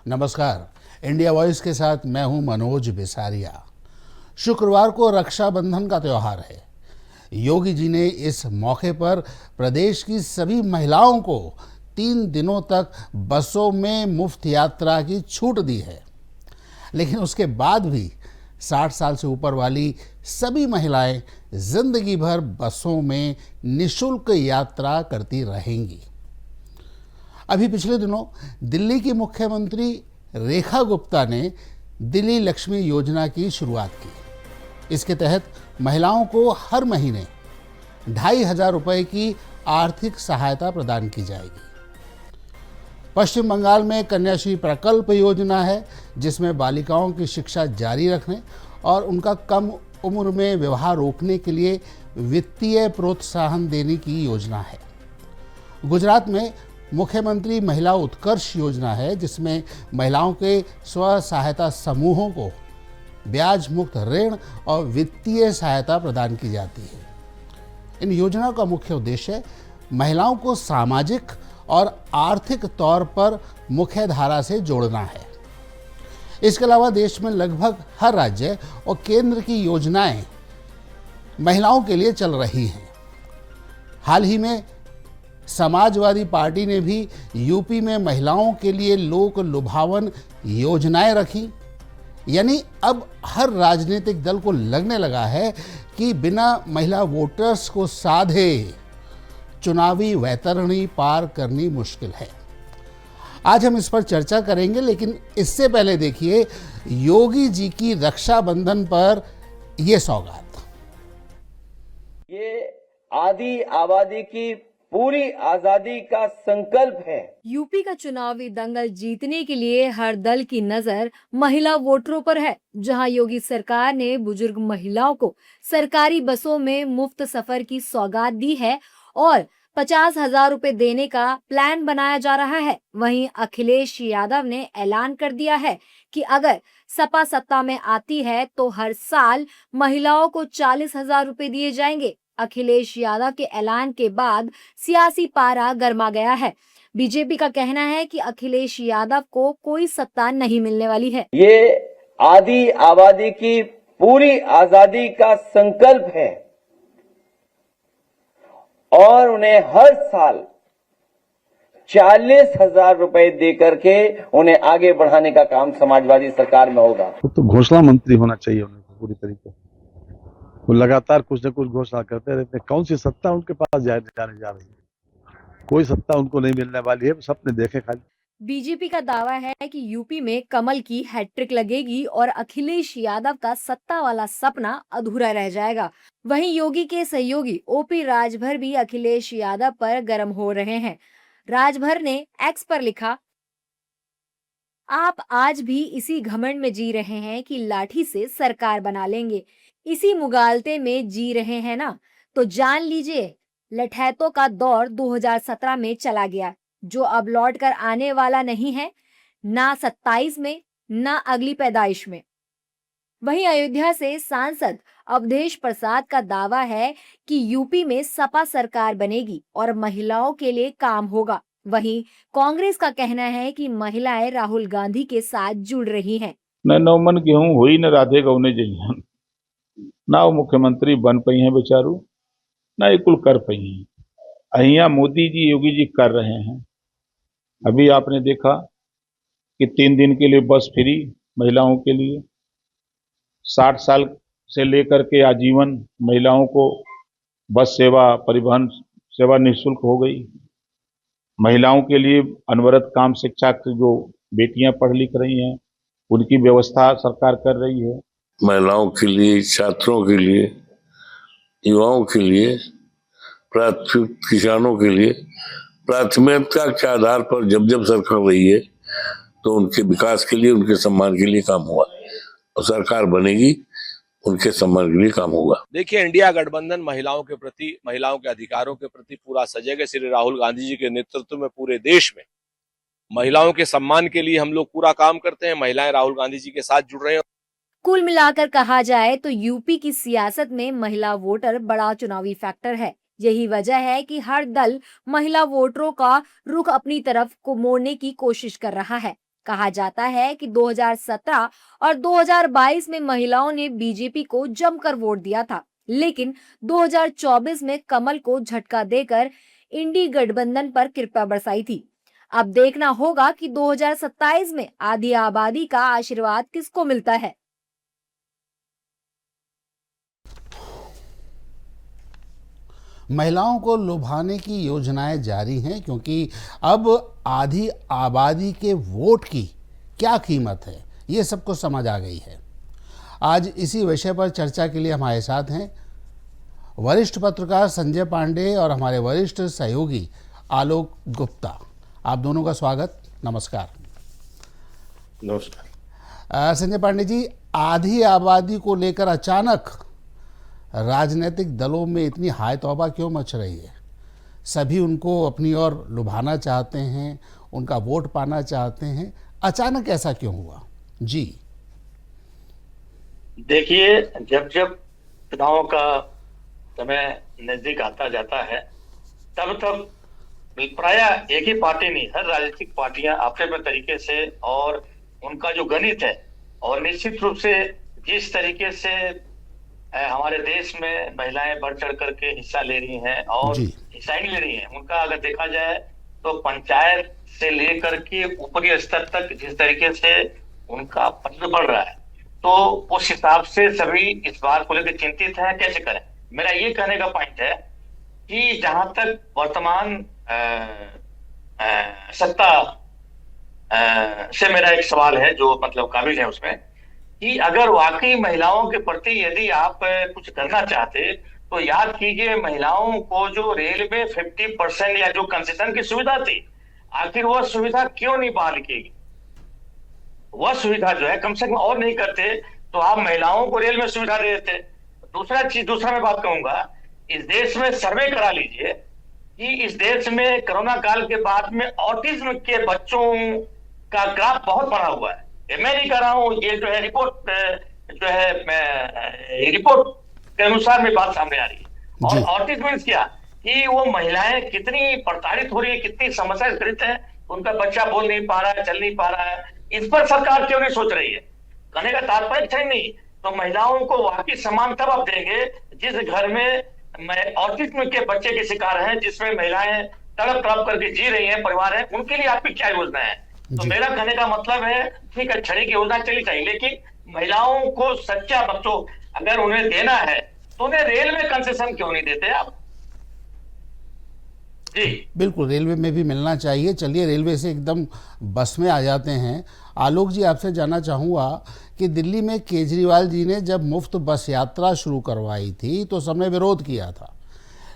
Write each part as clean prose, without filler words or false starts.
नमस्कार। India voice के साथ मैं हूं मनोज बिसारिया। शुक्रवार को रक्षाबंधन का त्यौहार है। योगी जी ने इस मौके पर प्रदेश की सभी महिलाओं को 3 दिनों तक बसों में मुफ्त यात्रा की छूट दी है। लेकिन उसके बाद भी 60 साल से ऊपर वाली सभी महिलाएं जिंदगी भर बसों में निःशुल्क यात्रा करती रहेंगी। अभी पिछले दिनों दिल्ली की मुख्यमंत्री रेखा गुप्ता ने दिल्ली लक्ष्मी योजना की शुरुआत की। इसके तहत महिलाओं को हर महीने 2,500 रुपए की आर्थिक सहायता प्रदान की जाएगी। पश्चिम बंगाल में कन्याश्री प्रकल्प योजना है, जिसमें बालिकाओं की शिक्षा जारी रखने और उनका कम उम्र में विवाह रोकने के लिए वित्तीय प्रोत्साहन देने की योजना है। गुजरात में मुख्यमंत्री महिला उत्कर्ष योजना है, जिसमें महिलाओं के स्व सहायता समूहों को ब्याज मुक्त ऋण और वित्तीय सहायता प्रदान की जाती है। इन योजनाओं का मुख्य उद्देश्य महिलाओं को सामाजिक और आर्थिक तौर पर मुख्य धारा से जोड़ना है। इसके अलावा देश में लगभग हर राज्य और केंद्र की योजनाएं महिलाओं के लिए चल रही हैं। हाल ही में समाजवादी पार्टी ने भी यूपी में महिलाओं के लिए लोक लुभावन योजनाएं रखी। यानी अब हर राजनीतिक दल को लगने लगा है कि बिना महिला वोटर्स को साधे चुनावी वैतरणी पार करनी मुश्किल है। आज हम इस पर चर्चा करेंगे, लेकिन इससे पहले देखिए योगी जी की रक्षाबंधन पर यह सौगात। ये आदि आबादी की पूरी आजादी का संकल्प है। यूपी का चुनावी दंगल जीतने के लिए हर दल की नजर महिला वोटरों पर है। जहां योगी सरकार ने बुजुर्ग महिलाओं को सरकारी बसों में मुफ्त सफर की सौगात दी है और 50,000 रुपए देने का प्लान बनाया जा रहा है, वहीं अखिलेश यादव ने ऐलान कर दिया है कि अगर सपा सत्ता में आती है तो हर साल महिलाओं को 40,000 रुपए दिए जाएंगे। अखिलेश यादव के ऐलान के बाद सियासी पारा गर्मा गया है। बीजेपी का कहना है कि अखिलेश यादव को कोई सत्ता नहीं मिलने वाली है। ये आदि आबादी की पूरी आजादी का संकल्प है और उन्हें हर साल 40,000 रुपए देकर के उन्हें आगे बढ़ाने का काम समाजवादी सरकार में होगा। तो घोषणा मंत्री होना चाहिए उन्हें पूरी तरीके से। वो लगातार कुछ न कुछ घोषणा करते रहते हैं। कौन सी सत्ता उनके पास जाने जा रही है? कोई सत्ता उनको नहीं मिलने वाली है, सपने देखे खाली। बीजेपी का दावा है कि यूपी में कमल की हैट्रिक लगेगी और अखिलेश यादव का सत्ता वाला सपना अधूरा रह जाएगा। वहीं योगी के सहयोगी ओपी राजभर भी अखिलेश यादव पर गर्म हो रहे हैं। राजभर ने एक्स पर लिखा, आप आज भी इसी घमंड में जी रहे हैं कि लाठी से सरकार बना लेंगे, इसी मुगालते में जी रहे हैं ना, तो जान लीजिए लठैतों का दौर 2017 में चला गया, जो अब लौट कर आने वाला नहीं है, ना 27 में ना अगली पैदाइश में। वहीं अयोध्या से सांसद अवधेश प्रसाद का दावा है कि यूपी में सपा सरकार बनेगी और महिलाओं के लिए काम होगा। वहीं कांग्रेस का कहना है कि महिलाएं राहुल गांधी के साथ जुड़ रही हैं। न नौमन गेहूं हुई न राधे गौने जइहन, ना वो मुख्यमंत्री बन पई हैं बेचारू, ना ये कुल कर पई हैं। अहिया मोदी जी योगी जी कर रहे हैं। अभी आपने देखा कि 3 दिन के लिए बस फ्री महिलाओं के लिए, 60 साल से लेकर के आजीवन महिलाओं को बस सेवा परिवहन सेवा निःशुल्क हो गई। महिलाओं के लिए अनवरत काम शिक्षा की जो बेटियां पढ़ लिख रही हैं उनकी व्यवस्था सरकार कर रही है। महिलाओं के लिए, छात्रों के लिए, युवाओं के लिए, किसानों के लिए प्राथमिकता के आधार पर जब जब सरकार रही है तो उनके विकास के लिए, उनके सम्मान के लिए काम हुआ और सरकार बनेगी उनके सम्मान के लिए काम होगा। देखिए, इंडिया गठबंधन महिलाओं के प्रति, महिलाओं के अधिकारों के प्रति पूरा सजग है। श्री राहुल गांधी जी के नेतृत्व में पूरे देश में महिलाओं के सम्मान के लिए हम लोग पूरा काम करते हैं। महिलाएं राहुल गांधी जी के साथ जुड़ रहे हैं। कुल मिलाकर कहा जाए तो यूपी की सियासत में महिला वोटर बड़ा चुनावी फैक्टर है। यही वजह है कि हर दल महिला वोटरों का रुख अपनी तरफ को मोड़ने की कोशिश कर रहा है। कहा जाता है कि 2017 और 2022 में महिलाओं ने बीजेपी को जमकर वोट दिया था, लेकिन 2024 में कमल को झटका देकर इंडी गठबंधन पर कृपा बरसाई थी। अब देखना होगा कि 2027 में आधी आबादी का आशीर्वाद किसको मिलता है। महिलाओं को लुभाने की योजनाएं जारी हैं, क्योंकि अब आधी आबादी के वोट की क्या कीमत है ये सबको समझ आ गई है। आज इसी विषय पर चर्चा के लिए हमारे साथ हैं वरिष्ठ पत्रकार संजय पांडे और हमारे वरिष्ठ सहयोगी आलोक गुप्ता। आप दोनों का स्वागत, नमस्कार। नमस्कार। संजय पांडे जी, आधी आबादी को लेकर अचानक राजनीतिक दलों में इतनी हाय तौबा क्यों मच रही है? सभी उनको अपनी ओर लुभाना चाहते हैं, उनका वोट पाना चाहते हैं, अचानक ऐसा क्यों हुआ? जी देखिए, जब जब चुनाव का समय नजदीक आता जाता है तब तब प्रायः एक ही पार्टी नहीं, हर राजनीतिक पार्टियां अपने अपने तरीके से और उनका जो गणित है, और निश्चित रूप से जिस तरीके से हमारे देश में महिलाएं बढ़ चढ़ करके हिस्सा ले रही हैं और हिस्सा ही ले रही हैं, उनका अगर देखा जाए तो पंचायत से लेकर के ऊपरी स्तर तक जिस तरीके से उनका पद बढ़ रहा है, तो उस हिसाब से सभी इस बात को लेकर चिंतित हैं कैसे करें। मेरा ये कहने का पॉइंट है कि जहां तक वर्तमान सत्ता से मेरा एक सवाल है जो मतलब काबिल है उसमें, कि अगर वाकई महिलाओं के प्रति यदि आप कुछ करना चाहते तो याद कीजिए महिलाओं को जो रेल में 50% या जो कंसेशन की सुविधा थी, आखिर वह सुविधा क्यों नहीं बहाल की? वह सुविधा जो है कम से कम और नहीं करते तो आप महिलाओं को रेल में सुविधा दे देते। दूसरा मैं बात कहूंगा, इस देश में सर्वे करा लीजिए कि इस देश में कोरोना काल के बाद में ऑटिज्म के बच्चों का ग्राफ बहुत बढ़ा हुआ है। मैं नहीं कर रहा हूं, ये जो है रिपोर्ट के अनुसार में बात सामने आ रही है। और ऑटिज्म मींस क्या कि वो महिलाएं कितनी प्रताड़ित हो रही है, कितनी समस्या से ग्रस्त है, उनका बच्चा बोल नहीं पा रहा है, चल नहीं पा रहा है, इस पर सरकार क्यों नहीं सोच रही है? कहने का तात्पर्य नहीं, तो महिलाओं को वाकई सम्मान तब आप देंगे जिस घर में ऑटिज्म के बच्चे के शिकार हैं, जिसमें महिलाएं तड़प तड़प करके जी रही हैं, परिवार है, उनके लिए आपकी क्या योजना है? तो मेरा कहने का मतलब है, ठीक है क्षणिक योजना चली चाहिए, लेकिन महिलाओं को सच्चा बच्चों अगर उन्हें देना है तो उन्हें रेल में कंसेशन क्यों नहीं देते आप? जी बिल्कुल, रेलवे में भी मिलना चाहिए। चलिए रेलवे से एकदम बस में आ जाते हैं। आलोक जी, आपसे जानना चाहूँगा कि दिल्ली में केजरीवाल जी ने जब मुफ्त बस यात्रा शुरू करवाई थी तो सबने विरोध किया था,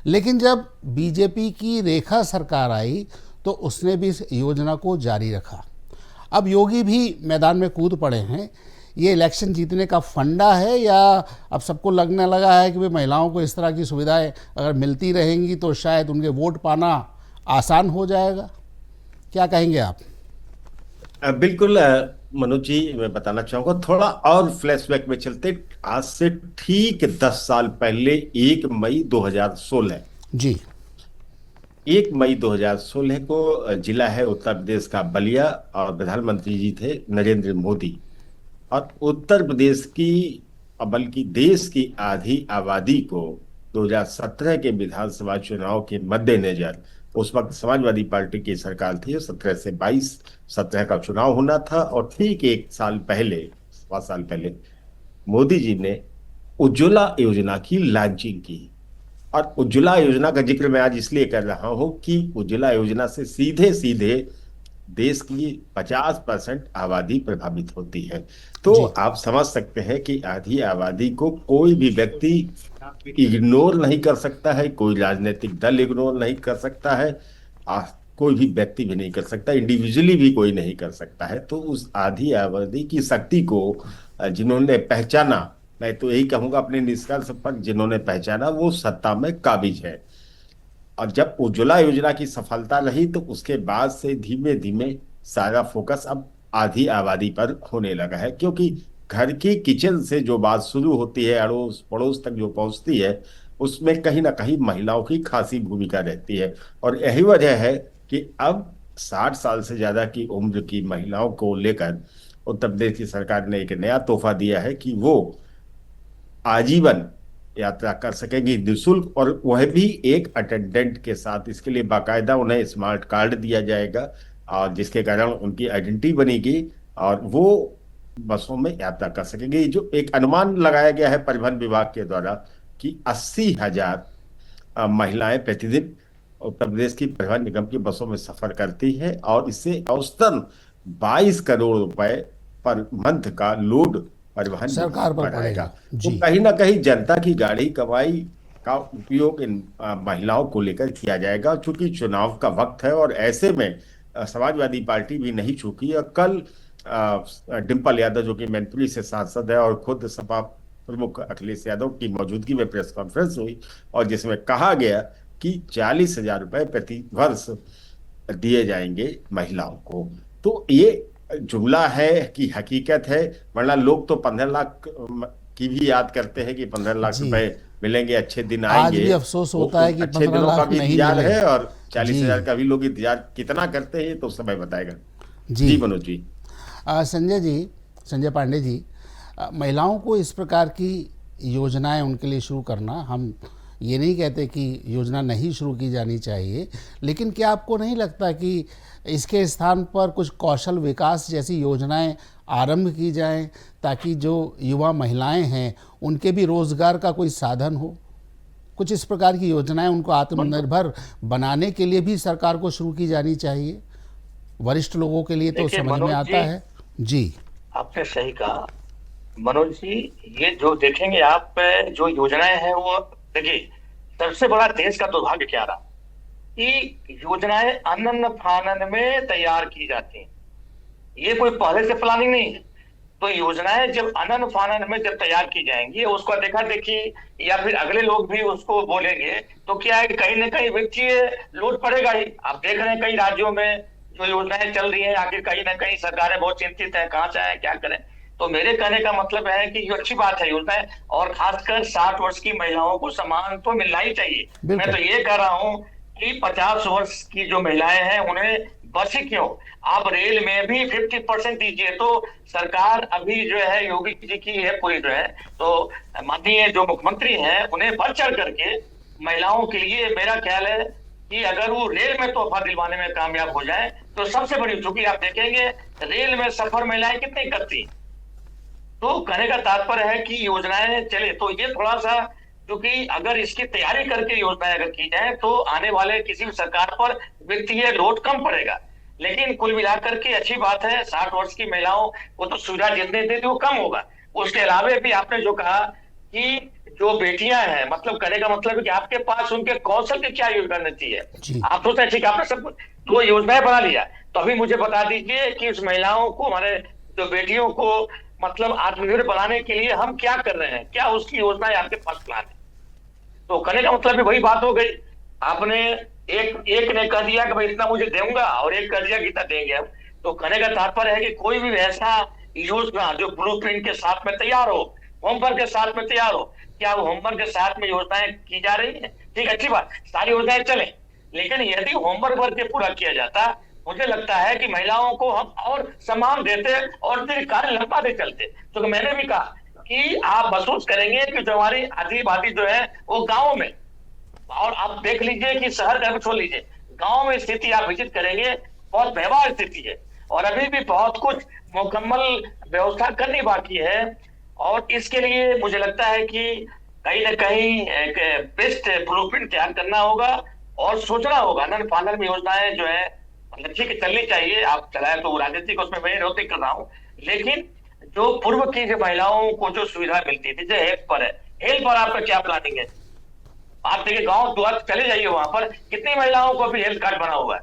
लेकिन जब बीजेपी की रेखा सरकार आई तो उसने भी इस योजना को जारी रखा। अब योगी भी मैदान में कूद पड़े हैं। ये इलेक्शन जीतने का फंडा है या अब सबको लगने लगा है कि भाई महिलाओं को इस तरह की सुविधाएं अगर मिलती रहेंगी तो शायद उनके वोट पाना आसान हो जाएगा? क्या कहेंगे आप? बिल्कुल मनोज जी, मैं बताना चाहूँगा, थोड़ा और फ्लैशबैक में चलते। आज से ठीक 10 साल पहले 1 मई 2016 जी 1 मई 2016 को जिला है उत्तर प्रदेश का बलिया, और प्रधानमंत्री जी थे नरेंद्र मोदी। और उत्तर प्रदेश की बल्कि देश की आधी आबादी को 2017 के विधानसभा चुनाव के मद्देनजर, उस वक्त समाजवादी पार्टी की सरकार थी, 17 से 22 17 का चुनाव होना था, और ठीक 1 साल पहले, 7 साल पहले मोदी जी ने उज्ज्वला योजना की लॉन्चिंग की। और उज्ज्वला योजना का जिक्र मैं आज इसलिए कर रहा हूं कि उज्ज्वला योजना से सीधे सीधे देश की 50% आबादी प्रभावित होती है। तो आप समझ सकते हैं कि आधी आबादी को कोई भी व्यक्ति इग्नोर नहीं कर सकता है, कोई राजनीतिक दल इग्नोर नहीं कर सकता है, कोई भी व्यक्ति भी नहीं कर सकता, इंडिविजुअली भी कोई नहीं कर सकता है। तो उस आधी आबादी की शक्ति को जिन्होंने पहचाना, मैं तो यही कहूंगा अपने निष्कर्ष पर, जिन्होंने पहचाना वो सत्ता में काबिज है। और जब उज्ज्वला योजना की सफलता रही तो उसके बाद से धीमे धीमे सारा फोकस अब आधी आबादी पर होने लगा है, क्योंकि घर की किचन से जो बात शुरू होती है, अड़ोस पड़ोस तक जो पहुंचती है, उसमें कहीं ना कहीं महिलाओं की खासी भूमिका रहती है। और यही वजह है कि अब 60 साल से ज्यादा की उम्र की महिलाओं को लेकर उत्तर प्रदेश की सरकार ने एक नया तोहफा दिया है कि वो आजीवन यात्रा कर सकेंगी निःशुल्क, और वह भी एक अटेंडेंट के साथ। इसके लिए बाकायदा उन्हें स्मार्ट कार्ड दिया जाएगा, और जिसके कारण उनकी आइडेंटिटी बनेगी और वो बसों में यात्रा कर सकेंगे। जो एक अनुमान लगाया गया है परिवहन विभाग के द्वारा कि 80,000 महिलाएं प्रतिदिन उत्तर प्रदेश की परिवहन निगम की बसों में सफर करती है, और इससे औसतन 22 करोड़ रुपए पर मंथ का लोड परिवहन सरकार पर बढ़ाएगा। पड़ेगा। तो जी। कहीं ना कहीं जनता की गाड़ी कमाई का उपयोग इन महिलाओं को लेकर किया जाएगा। चूंकि चुनाव का वक्त है और ऐसे में समाजवादी पार्टी भी नहीं चूकी, और कल डिम्पल यादव जो कि मैनपुरी से सांसद है और खुद सपा प्रमुख अखिलेश यादव की मौजूदगी में प्रेस कॉन्फ्रेंस हुई, और जिसमें कहा गया कि 40,000 रुपए प्रति वर्ष दिए जाएंगे महिलाओं को। तो ये जुमला है कि हकीकत है, वरना लोग तो 15 लाख की भी याद करते हैं कि 15 लाख जी। रुपए मिलेंगे, अच्छे दिन आज आएंगे। भी अफसोस होता है कि अच्छे 15 दिनों का लाख भी नहीं इंतजार मिले। है, और 40,000 जी। का भी लोग इंतजार कितना करते हैं तो समय बताएगा। जी। जी मनोज जी। संजय पांडे जी, महिलाओं को इस प्रकार की योजनाएं उनके लिए शुरू करना, हम ये नहीं कहते कि योजना नहीं शुरू की जानी चाहिए, लेकिन क्या आपको नहीं लगता कि इसके स्थान पर कुछ कौशल विकास जैसी योजनाएं आरंभ की जाएं, ताकि जो युवा महिलाएं हैं उनके भी रोजगार का कोई साधन हो? कुछ इस प्रकार की योजनाएं उनको आत्मनिर्भर बनाने के लिए भी सरकार को शुरू की जानी चाहिए। वरिष्ठ लोगों के लिए तो देखिए समझ में मनोज आता जी, है। जी। आपने सही कहा मनोज जी। ये जो देखेंगे आप, जो योजनाएं हैं वो देखिए, सबसे बड़ा देश का दुर्भाग्य क्या रहा कि योजनाएं अनन फानन में तैयार की जाती हैं। ये कोई पहले से प्लानिंग नहीं है। तो योजनाएं जब अनन फानन में जब तैयार की जाएंगी, उसका देखा देखी या फिर अगले लोग भी उसको बोलेंगे, तो क्या है, कहीं ना कहीं वित्तीय लोड पड़ेगा ही। आप देख रहे हैं कई राज्यों में जो योजनाएं चल रही हैं, आखिर कहीं ना कहीं सरकारें बहुत चिंतित है, कहाँ चाहे क्या करें। तो मेरे कहने का मतलब है कि ये अच्छी बात है योजनाएं, और खासकर 60 वर्ष की महिलाओं को सम्मान तो मिलना ही चाहिए। मैं तो ये कह रहा हूं कि 50 वर्ष की जो महिलाएं हैं उन्हें बस ही क्यों, आप रेल में भी 50% दीजिए। तो सरकार अभी जो है योगी जी की है पूरी जो है, तो माननीय जो मुख्यमंत्री हैं उन्हें बढ़ चढ़ करके महिलाओं के लिए, मेरा ख्याल है कि अगर वो रेल में तोहफा दिलवाने में कामयाब हो जाए तो सबसे बड़ी, चूंकि आप देखेंगे रेल में सफर महिलाएं कितनी करती। तो कहने का तात्पर्य है कि योजनाएं चले, तो ये थोड़ा सा, क्योंकि अगर इसकी तैयारी करके योजनाएं अगर की जाए तो आने वाले किसी भी सरकार पर वित्तीय लोड कम पड़ेगा। लेकिन कुल मिलाकर के अच्छी बात है, 60 वर्ष की महिलाओं को तो सुविधा जितने देते वो कम होगा। उसके अलावा भी आपने जो कहा कि जो बेटियां हैं, मतलब कहने का मतलब है कि आपके पास उनके कौशल की क्या योजना नीति है। आप सोचते हैं ठीक है, आपने सब तो योजनाएं बना लिया, तो अभी मुझे बता दीजिए कि उस महिलाओं को, हमारे जो बेटियों को मतलब आत्मनिर्भर बनाने के लिए हम क्या कर रहे हैं, क्या उसकी योजनाएं आपके पास प्लान है। तो कहने का मतलब भी वही बात हो गई, आपने एक ने कह दिया कि भाई इतना मुझे दूंगा, और एक कह दिया कि इतना देंगे हम। तो कहने का तात्पर्य है कि कोई भी ऐसा योजना जो ब्लूप्रिंट के साथ में तैयार हो, होमवर्क के साथ में तैयार हो, क्या वो होमवर्क के साथ में योजनाएं की जा रही है? ठीक, अच्छी बात, सारी योजनाएं चले, लेकिन यदि होमवर्क वर्क के पूरा किया जाता, मुझे लगता है कि महिलाओं को हम और सम्मान देते और फिर कार्य लंबा दे चलते। तो मैंने भी कहा कि आप महसूस करेंगे कि जो हमारी आधी आबादी जो है वो गाँव में, और आप देख लीजिए कि शहर का छोड़ लीजिए, गांव में स्थिति आप विजिट करेंगे, बहुत भयावह स्थिति है, और अभी भी बहुत कुछ मुकम्मल व्यवस्था करनी बाकी है। और इसके लिए मुझे लगता है कि कहीं ना कहीं एक बेस्ट ब्लूप्रिंट तैयार करना होगा और सोचना होगा। नन फानन में योजनाएं जो है मतलब ठीक है चलनी चाहिए, आप चलाए तो राजनीतिक उसमें मैं विरोध कर रहा हूँ, लेकिन जो पूर्व की जो महिलाओं को जो सुविधा मिलती थी, जो हेल्थ पर है, हेल्थ पर आपका क्या प्लानिंग है? आप देखिए गांव द्वार चले जाइए, वहां पर कितनी महिलाओं को भी हेल्थ कार्ड बना हुआ है।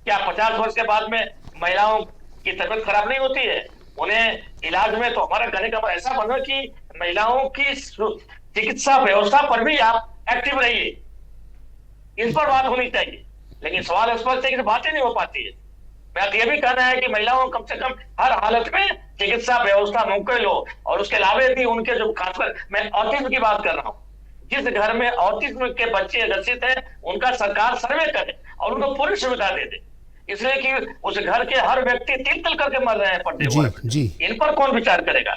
क्या 50 वर्ष के बाद में महिलाओं की तबीयत खराब नहीं होती है? उन्हें इलाज में, तो हमारा कहने का ऐसा बनो कि महिलाओं की चिकित्सा व्यवस्था पर भी आप एक्टिव रहिए, इस पर बात होनी चाहिए। लेकिन सवाल स्पष्ट है कि बातें नहीं हो पाती है। मैं ये भी कहना है कि महिलाओं कम से कम हर हालत में चिकित्सा व्यवस्था मुमकिन हो, और उसके अलावा भी उनके जो, खासकर मैं ऑटिज्म की बात कर रहा हूँ, जिस घर में ऑटिज्म के बच्चे ग्रसित हैं उनका सरकार सर्वे करे और उनको पूरी सुविधा दे दे। इसलिए कि उस घर के हर व्यक्ति तिल तिल करके मर रहे हैं पड्डे जी वार्ड में। जी इन पर कौन विचार करेगा?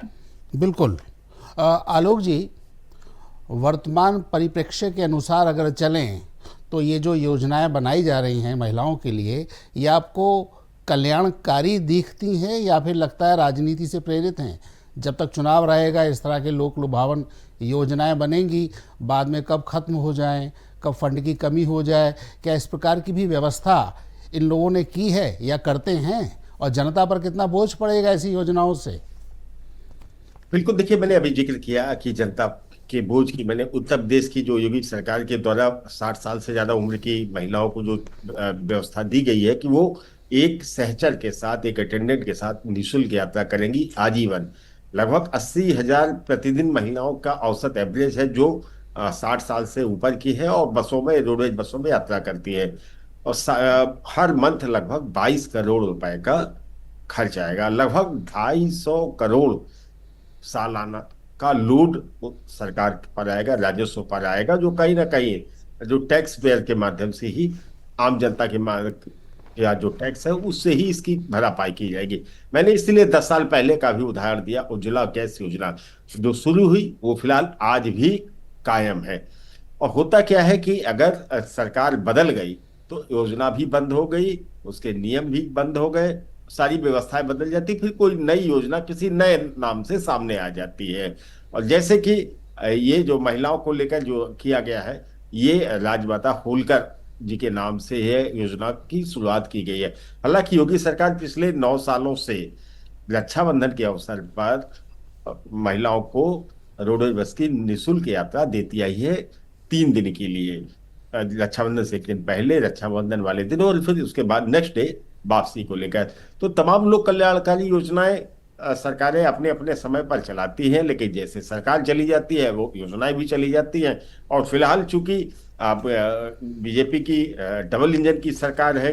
बिल्कुल। आलोक जी, वर्तमान परिप्रेक्ष्य के अनुसार अगर चलें तो ये जो योजनाएं बनाई जा रही हैं महिलाओं के लिए, ये आपको कल्याणकारी दिखती हैं या फिर लगता है राजनीति से प्रेरित हैं? जब तक चुनाव रहेगा इस तरह के लोक लुभावन योजनाएं बनेंगी, बाद में कब खत्म हो जाएं, कब फंड की कमी हो जाए, क्या इस प्रकार की भी व्यवस्था इन लोगों ने की है या करते हैं? और जनता पर कितना बोझ पड़ेगा ऐसी योजनाओं से? बिल्कुल, देखिए, मैंने अभी जिक्र किया कि जनता के बोझ की। मैंने उत्तर प्रदेश की जो योगी सरकार के द्वारा 60 साल से ज्यादा उम्र की महिलाओं को जो व्यवस्था दी गई है कि वो एक सहचर के साथ, एक अटेंडेंट के साथ निःशुल्क यात्रा करेंगी आजीवन। लगभग 80,000 प्रतिदिन महिलाओं का औसत एवरेज है जो 60 साल से ऊपर की है और बसों में, रोडवेज बसों में यात्रा करती है। और हर मंथ लगभग 22 करोड़ रुपए का खर्च आएगा। लगभग 250 करोड़ सालाना का लोड सरकार पर आएगा, राजस्व पर आएगा, जो कहीं ना कहीं जो टैक्स पेयर के माध्यम से ही आम जनता के या जो टैक्स है उससे ही इसकी भरपाई की जाएगी। मैंने इसलिए 10 साल पहले का भी उदाहरण दिया। उज्ज्वला गैस योजना जो शुरू हुई वो फिलहाल आज भी कायम है। और होता क्या है कि अगर सरकार बदल गई तो योजना भी बंद हो गई, उसके नियम भी बंद हो गए, सारी व्यवस्थाएं बदल जाती, फिर कोई नई योजना किसी नए नाम से सामने आ जाती है। और जैसे कि ये जो महिलाओं को लेकर जो किया गया है, ये राजमाता होलकर जी के नाम से यह योजना की शुरुआत की गई है। हालांकि योगी सरकार पिछले 9 सालों से रक्षाबंधन के अवसर पर महिलाओं को रोडवेज बस की निःशुल्क यात्रा देती आई है 3 दिन के लिए। रक्षाबंधन से एक दिन पहले, रक्षाबंधन वाले दिन और फिर उसके बाद नेक्स्ट डे वापसी को लेकर। तो तमाम लोक कल्याणकारी योजनाएं सरकारें अपने अपने समय पर चलाती हैं, लेकिन जैसे सरकार चली जाती है वो योजनाएं भी चली जाती हैं। और फिलहाल चूंकि आप बीजेपी की डबल इंजन की सरकार है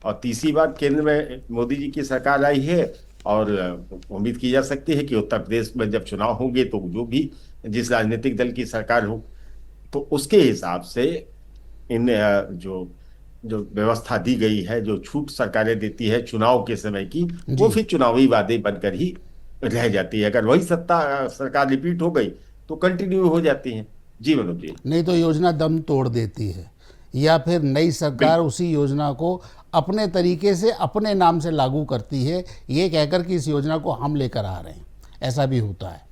और तीसरी बार केंद्र में मोदी जी की सरकार आई है, और उम्मीद की जा सकती है कि उत्तर प्रदेश में जब चुनाव होंगे तो जो भी जिस राजनीतिक दल की सरकार हो तो उसके हिसाब से इन जो व्यवस्था दी गई है, जो छूट सरकारें देती है चुनाव के समय की, वो फिर चुनावी वादे बनकर ही रह जाती है। अगर वही सत्ता सरकार रिपीट हो गई तो कंटिन्यू हो जाती है। जी मनोज जी। नहीं तो योजना दम तोड़ देती है, या फिर नई सरकार उसी योजना को अपने तरीके से अपने नाम से लागू करती है, ये कहकर कि इस योजना को हम लेकर आ रहे हैं, ऐसा भी होता है।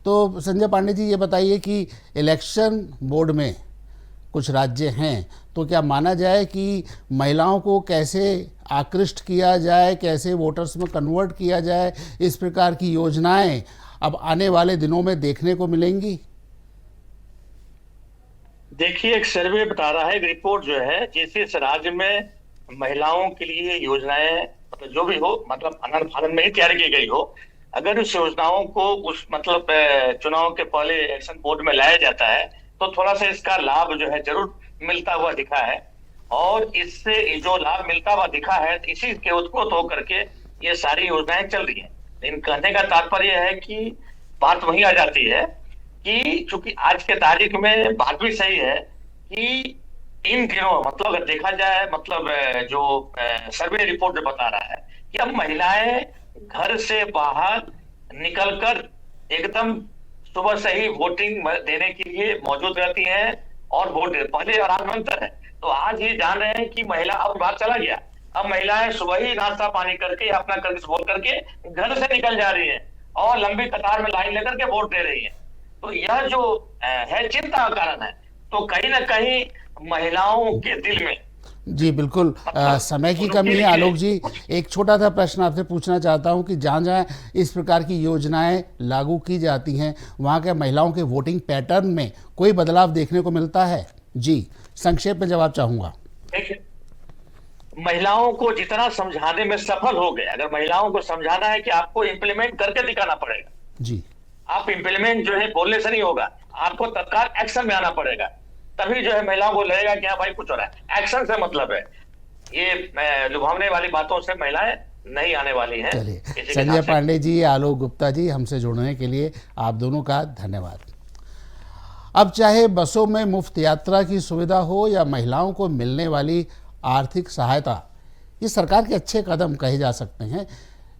तो संजय पांडे जी, ये बताइए कि इलेक्शन बोर्ड में कुछ राज्य हैं, तो क्या माना जाए कि महिलाओं को कैसे आकृष्ट किया जाए, कैसे वोटर्स में कन्वर्ट किया जाए, इस प्रकार की योजनाएं अब आने वाले दिनों में देखने को मिलेंगी? देखिए, एक सर्वे बता रहा है, एक रिपोर्ट जो है, जिस राज्य में महिलाओं के लिए योजनाएं मतलब जो भी हो, मतलब आनंद फानंद में ही तैयार की गई हो, अगर उस योजनाओं को उस मतलब चुनाव के पहले इलेक्शन बोर्ड में लाया जाता है तो थोड़ा सा इसका लाभ जो है जरूर मिलता हुआ दिखा है। और इससे जो लाभ मिलता हुआ दिखा है इसी के उत्पन्न होकर के ये सारी योजनाएं चल रही हैं। लेकिन कहने का तात्पर्य है कि बात वही आ जाती है कि चूंकि आज के तारीख में बात भी सही है कि इन दिनों मतलब अगर देखा जाए, मतलब जो सर्वे रिपोर्ट जो बता रहा है कि अब महिलाएं घर से बाहर निकलकर एकदम सुबह से ही वोटिंग देने के लिए मौजूद रहती हैं और वोट पहले और आज में अंतर है। तो आज ये जान रहे हैं कि महिला अब बाहर चला गया, अब महिलाएं सुबह ही नाश्ता पानी करके अपना कर्ज बोल करके घर से निकल जा रही हैं और लंबी कतार में लाइन लेकर के वोट दे रही हैं। तो यह जो है चिंता का कारण है। तो कहीं ना कहीं महिलाओं के दिल में जी बिल्कुल समय की कमी है। आलोक जी, एक छोटा सा प्रश्न आपसे पूछना चाहता हूं कि जहाँ जहाँ इस प्रकार की योजनाएं लागू की जाती हैं वहाँ के महिलाओं के वोटिंग पैटर्न में कोई बदलाव देखने को मिलता है? जी संक्षेप में जवाब चाहूंगा। महिलाओं को जितना समझाने में सफल हो गए, अगर महिलाओं को समझाना है कि आपको इम्प्लीमेंट करके दिखाना पड़ेगा जी, आप इम्प्लीमेंट जो है बोलने से नहीं होगा, आपको तत्काल एक्शन में आना पड़ेगा, तभी जो है महिलाओं को लगेगा कि हाँ भाई कुछ हो रहा है। एक्शन से मतलब है, ये लुभावने वाली बातों से महिलाएं नहीं आने वाली हैं। चलिए, संजय पांडे जी, आलोक गुप्ता जी, हमसे जुड़ने के लिए आप दोनों का धन्यवाद। अब चाहे बसों में मुफ्त यात्रा की सुविधा हो या महिलाओं को मिलने वाली आर्थिक सहायता, ये सरकार के अच्छे कदम कहे जा सकते हैं,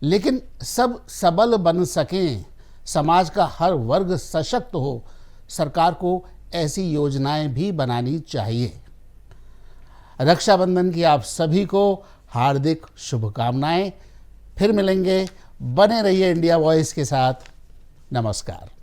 लेकिन सब सबल बन सकें, समाज का हर वर्ग सशक्त हो, सरकार को ऐसी योजनाएं भी बनानी चाहिए। रक्षाबंधन की आप सभी को हार्दिक शुभकामनाएं। फिर मिलेंगे, बने रहिए इंडिया वॉइस के साथ। नमस्कार।